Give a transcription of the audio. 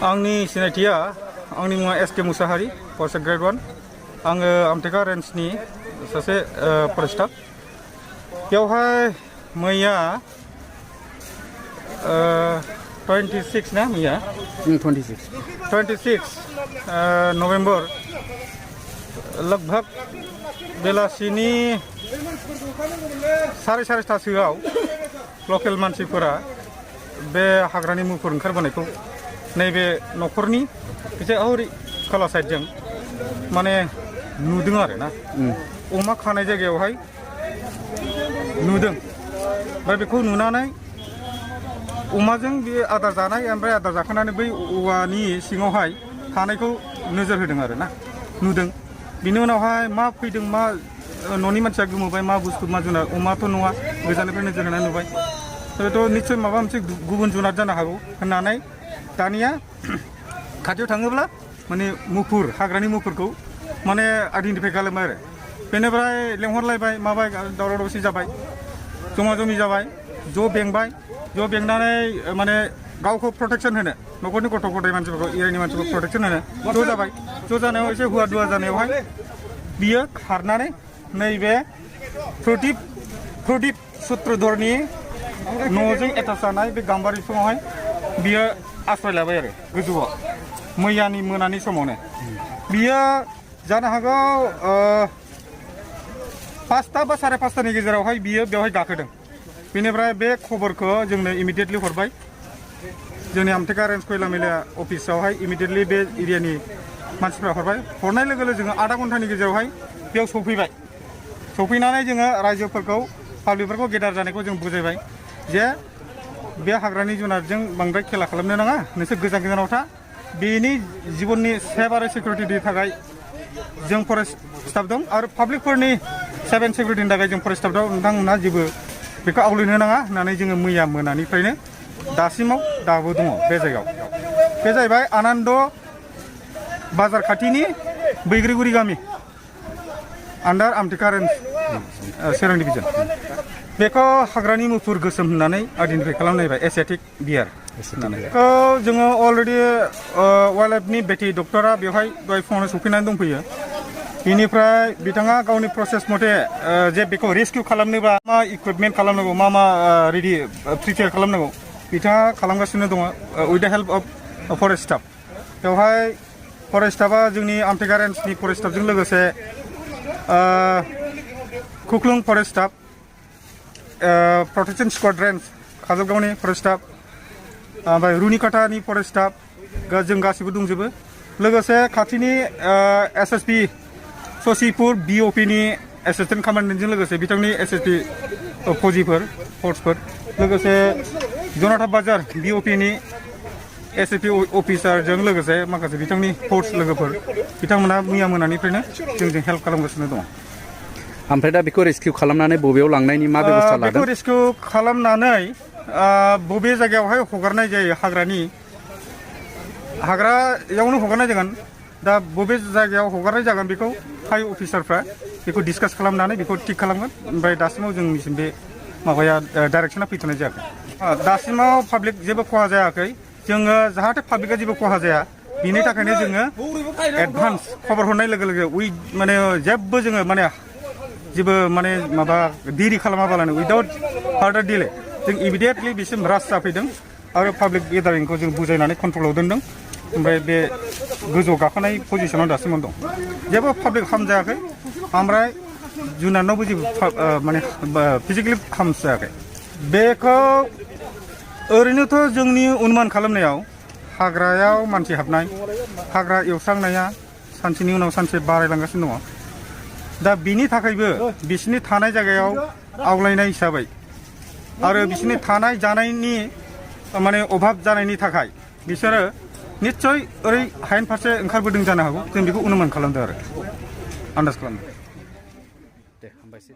आंनि सिनायथिया आंनि मुङा एसके मुसाहारि फरेस्ट ग्रेड 1 आङो आमटेका रेन्जनि सासे फरेस्टार बेवहाय मैया 26 ना मैया 26 नभेम्बर लगभग बेलासिनि 4:30टासोआव लकेल मानसिफोरा बे हाग्रानि मुफुर ओंखारबोनायखौ नैबे न'खरनि एसे हरै खोला साइडजों माने नुदों आरो ना अमा खानाय जायगायावहाय नुदों ओमफ्राय बेखौ नुनानै अमाजों बे आदार जानाय ओमफ्राय आदार जाखांनानै बै औवानि सिङावहाय थानायखौ नोजोर होदों आरो ना नुदों बिनि उनावहाय मा फैदों मा न'नि मानसिया गोमोबाय मा बुस्थु मा जुनार अमाथ' नङा गोजाननिफ्राय नोजोर होनानै नुबाय बेथ' निस्सय माबा मोनसे गुबुन जुनार जानो हागौ होननानै दानिया खाथियाव थाङोब्ला माने मुफुर हाग्रानि मुफुरखौ माने आइडेन्टिफाइ खालामो आरो बेनिफ्राय लेंहरलायबाय माबाय दावराव दावसि जाबाय जमा जमि जाबाय ज' बेंनानै माने गावखौ प्रटेक्सन होनो न'खरनि गथ' गथाय मानसिफोरखौ एरियानि मानसिफोरखौ प्रटेक्सन होनो ज' जाबाय ज' जानायाव एसे हुवा दुवा जानायावहाय बियो खारनानै नैबे प्रदीप सुत्रधरनि न'जों एटाच जानाय बे गाम्बारि बिफाङावहाय बियो आश्रय लाबाय आरो गोजौआव मैयानि मोनानि समावनो बियो जानो हागौ 5टा बा 5:30टानि गेजेरावहाय बियो बेवहाय गाखोदों बेनिफ्राय बे खबरखौ जोंनो इमिडियेटलि हरबाय जोंनि आमटेका रेन्ज खयला मेला अफिसावहाय इमिडियेटलि बे एरियानि मानसिफ्रा हरनाय लोगो लोगो जोङो आधा घन्टानि गेजेरावहाय बेयाव सफैनानै जोङो रायजोफोरखौ पाब्लिकफोरखौ गेदार जानायखौ जों बुजायबाय जे बे हाग्रानि जुनारजों बांद्राय खेला खालामनो नाङा नोंसोर गोजानाव था बेनि जिबननि सेफ आरो सिकिउरिटिनि थाखाय जों फरेस्ट स्टाफ दं आरो पाब्लिकफोरनि सेफ एन्ड सिकिउरिटिनि थाखाय जों फरेस्ट स्टाफ दं नोंथांमोनहा जेबो बेखौ आवलायनो नाङा होननानै जोङो मैया मोनानिफ्रायनो दासिमाव दाबो दङ बे जायगायाव बे जाहैबाय आनन्द बाजार खाथिनि बैग्रिगुरि गामि आन्डार आमटेका रेन्ज चिरां डिभिजन बेखौ हाग्रानि मुफुर गोसोम होननानै आइडेन्टिफाइ खालामनायबाय एसियाटिक बियार बेखौ जोङो अलरेडि वाइल्ड लाइफनि बेटि डक्टरा बेवहाय दहाय फुङावनो सफैनानै दंफैयो बेनिफ्राय बिथाङा गावनि प्रसेस मथे जे बेखौ रेस्किउ खालामनोबा मा इकुइपमेन्ट खालामनांगौ मा रेडि प्रिपेयार खालामनांगौ बिथाङा खालामगासिनो दङ with the help of forest staff बेवहाय फरेस्ट स्टाफा जोंनि आमटेका रेन्जनि फरेस्ट स्टाफजों लोगोसे खुख्लुं forest staff protection squad range काजलगावनि फरेस्ट स्टाफ ओमफ्राय रुनिकाटानि फरेस्ट स्टाफ जों गासिबो दंजोबो लोगोसे खाथिनि एसएसपि ससिपुर बिअपिनि एसिस्टेन्ट कमान्डेन्टजों लोगोसे बिथांनि एसएसपि फौजिफोर फर्सफोर लोगोसे जनाथा बाजार बिअपिनि एसएसपि अफिसारजों लोगोसे माखासे बिथांनि फर्स लोगोफोर बिथांमोना मैया मोनानिफ्रायनो जोंजों हेल्प खालामगासिनो दङ ओमफ्राय दा बेखौ रेस्किउ खालामनानै बबेयाव लांनायनि मा बेबस्था लादों बेखौ रेस्किउ खालामनानै बबे जायगायावहाय हगारनाय जायो हाग्रायावनो हगारनाय जागोन दा बबे जायगायाव हगारनाय जागोन बेखौ हाइ अफिसारफ्रा बेखौ डिसकास खालामनानै बेखौ थिग खालामगोन ओमफ्राय दासिमाव जोंनिसिम बे माबाया डाइरेक्सना फैथ'नाय जायाखै दासिमाव पाब्लिक जेबो खहा जायाखै जोङो जाहाथे पाब्लिकआ जेबो खहा जाया बिनि थाखायनो जोङो एडभान्स खबर हरनाय लोगो लोगो माने जेबो जोङो माने जेबो माने माबा देरि खालामाबालानो उइदाउट फार्दार डिले जों इमिडियेटलि बिसिम रास जाफैदों आरो पाब्लिक गेदारिंखौ जों बुजायनानै कन्ट्रलाव दोनदों ओमफ्राय बे गोजौआव गाखोनाय पजिसनाव दासिमाव दं जेबो पाब्लिक हार्म जायाखै ओमफ्राय जुनारनावबो जेबो माने फिजिकेलि हार्म जायाखै बेखौ ओरैनोथ' जोंनि अनुमान खालामनायाव हाग्रायाव मानसि हाबनाय हाग्रा एवस्रांनाया सानसेनि उनाव सानसे बारायलांगासिनो दङ दा बिनि थाखायबो बिसोरनि थानाय जायगायाव आवलायनाय हिसाबै आरो बिसोरनि थानाय जानायनि माने अभाब जानायनि थाखाय बिसोरो निस्सय ओरै हायेन फारसे ओंखारबोदों जानो हागौ जों बेखौ अनुमान खालामदों आरो आन्दाज खालामदों दे हामबायसै